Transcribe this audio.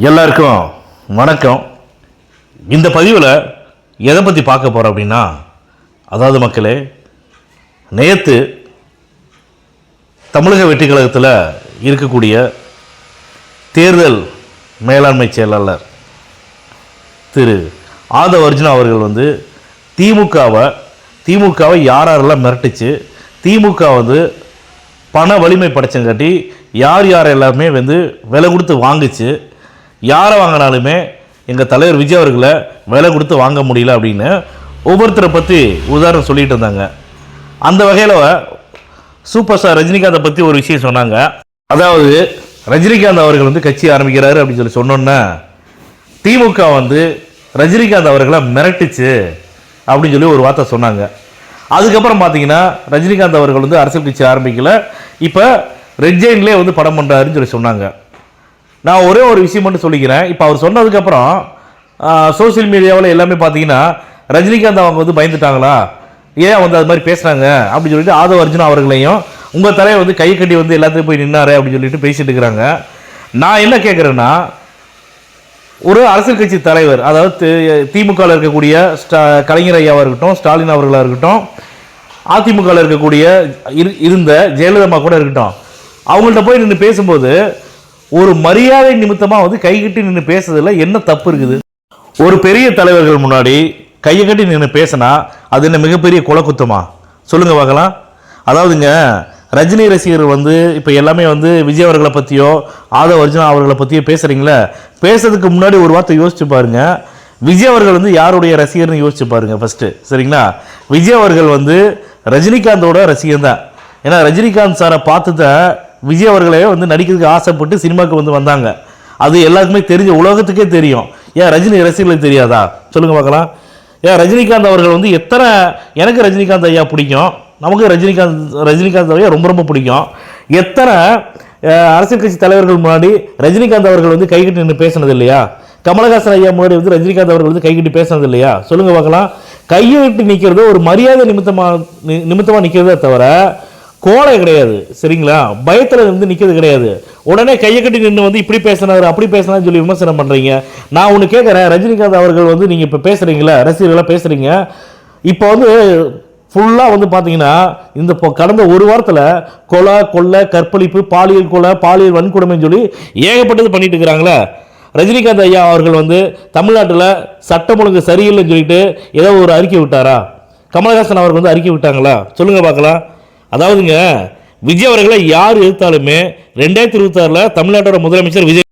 எல்லாருக்கும் வணக்கம். இந்த பதிவில் எதை பற்றி பார்க்க போகிறோம் அப்படின்னா, அதாவது மக்களே, நேற்று தமிழக வெற்றி கழகத்தில் இருக்கக்கூடிய தேர்தல் மேலாண்மை செயலாளர் திரு ஆதவ அர்ஜுனா அவர்கள் திமுகவை யாரெல்லாம் மிரட்டிச்சு, திமுக பண வலிமை படைச்சங்காட்டி யார் எல்லாமே விலை கொடுத்து வாங்குச்சு, யாரை வாங்கினாலுமே எங்கள் தலைவர் விஜய் அவர்களை விலை கொடுத்து வாங்க முடியல அப்படின்னு ஒவ்வொருத்தரை பற்றி உதாரணம் சொல்லிட்டு இருந்தாங்க. அந்த வகையில் சூப்பர் ஸ்டார் ரஜினிகாந்தை பற்றி ஒரு விஷயம் சொன்னாங்க. அதாவது ரஜினிகாந்த் அவர்கள் கட்சி ஆரம்பிக்கிறாரு அப்படின்னு சொன்னோன்னே திமுக ரஜினிகாந்த் அவர்களை மிரட்டுச்சு அப்படின்னு சொல்லி ஒரு வார்த்தை சொன்னாங்க. அதுக்கப்புறம் பார்த்தீங்கன்னா ரஜினிகாந்த் அவர்கள் அரசியல் கட்சி ஆரம்பிக்கல, இப்போ ரெட் ஜெயின்லேயே படம் பண்ணுறாருன்னு சொல்லி சொன்னாங்க. நான் ஒரே ஒரு விஷயம் மட்டும் சொல்லிக்கிறேன். இப்போ அவர் சொன்னதுக்கப்புறம் சோசியல் மீடியாவில் எல்லாமே பார்த்தீங்கன்னா ரஜினிகாந்த் அவங்க பயந்துட்டாங்களா, ஏன் அது மாதிரி பேசுகிறாங்க அப்படின்னு சொல்லிட்டு ஆதவ அர்ஜுனா அவர்களையும் உங்கள் தலையை கை கட்டி எல்லாத்தையும் போய் நின்னாரு அப்படின்னு சொல்லிட்டு பேசிட்டு இருக்கிறாங்க. நான் என்ன கேட்குறேன்னா, ஒரு அரசியல் கட்சி தலைவர், அதாவது திமுகவில் இருக்கக்கூடிய கலைஞர் ஐயாவாக இருக்கட்டும், ஸ்டாலின் அவர்களாக இருக்கட்டும், அதிமுகவில் இருக்கக்கூடிய இருந்த ஜெயலலிதா கூட இருக்கட்டும், அவங்கள்ட்ட போய் நின்று பேசும்போது ஒரு மரியாதை நிமித்தமாக கைகட்டி நின்று பேசுறதுல என்ன தப்பு இருக்குது? ஒரு பெரிய தலைவர்கள் முன்னாடி கையை கட்டி நின்று பேசினா அது என்ன மிகப்பெரிய குலக்குத்தமா? சொல்லுங்க பார்க்கலாம். அதாவதுங்க, ரஜினி ரசிகர் இப்போ எல்லாமே விஜய் அவர்களை பற்றியோ ஆதவ அர்ஜுனா அவர்களை பற்றியோ பேசுகிறீங்களே, பேசுறதுக்கு முன்னாடி ஒரு வார்த்தை யோசிச்சு பாருங்க. விஜய் அவர்கள் யாருடைய ரசிகர்னு யோசிச்சு பாருங்க ஃபர்ஸ்ட். சரிங்களா? விஜய் அவர்கள் ரஜினிகாந்தோட ரசிகர் தான். ஏன்னா ரஜினிகாந்த் சாரை பார்த்து தான் விஜய் அவர்களே நடிக்கிறதுக்கு ஆசைப்பட்டு சினிமாவுக்கு வந்தாங்க. அது எல்லாருக்குமே தெரிஞ்ச, உலகத்துக்கே தெரியும். ஏன் ரஜினி ரசிகர்களுக்கு தெரியாதா? சொல்லுங்க பார்க்கலாம். ஏன் ரஜினிகாந்த் அவர்கள் எத்தனை, எனக்கு ரஜினிகாந்த் ஐயா பிடிக்கும், நமக்கு ரஜினிகாந்த் ஐயா ரொம்ப ரொம்ப பிடிக்கும். எத்தனை அரசியல் கட்சி தலைவர்கள் முன்னாடி ரஜினிகாந்த் அவர்கள் கைகட்டி நின்று பேசினது இல்லையா? கமலஹாசன் ஐயா முன்னாடி ரஜினிகாந்த் அவர்கள் கைகட்டி பேசினது இல்லையா? சொல்லுங்க பார்க்கலாம். கையிட்டு நிற்கிறது ஒரு மரியாதை நிமித்தமாக நிற்கிறதே தவிர கோலை கிடையாது. சரிங்களா? பயத்தில் நிற்கிறது கிடையாது. உடனே கையை கட்டி நின்று இப்படி பேசினாரு அப்படி பேசினான்னு சொல்லி விமர்சனம் பண்ணுறீங்க. நான் ஒன்று கேட்குறேன், ரஜினிகாந்த் அவர்கள் நீங்கள் இப்போ பேசுகிறீங்களா, ரசிகர்களாக பேசுகிறீங்க, இப்போ ஃபுல்லாக பார்த்தீங்கன்னா இந்த கடந்த ஒரு வாரத்தில் கொலை, கற்பழிப்பு, பாலியல் கொலை, பாலியல் வன்கொடுமைன்னு சொல்லி ஏகப்பட்டது பண்ணிட்டு இருக்கிறாங்களே. ரஜினிகாந்த் ஐயா அவர்கள் தமிழ்நாட்டில் சட்டம் ஒழுங்கு சரியில்லைன்னு சொல்லிட்டு ஏதோ ஒரு அறிக்கை விட்டாரா? கமலஹாசன் அவர்கள் அறிக்கை விட்டாங்களா? சொல்லுங்க பார்க்கலாம். அதாவதுங்க, விஜய் அவர்களை யார் எதிர்த்தாலுமே 2026 தமிழ்நாட்டோட முதலமைச்சர் விஜய்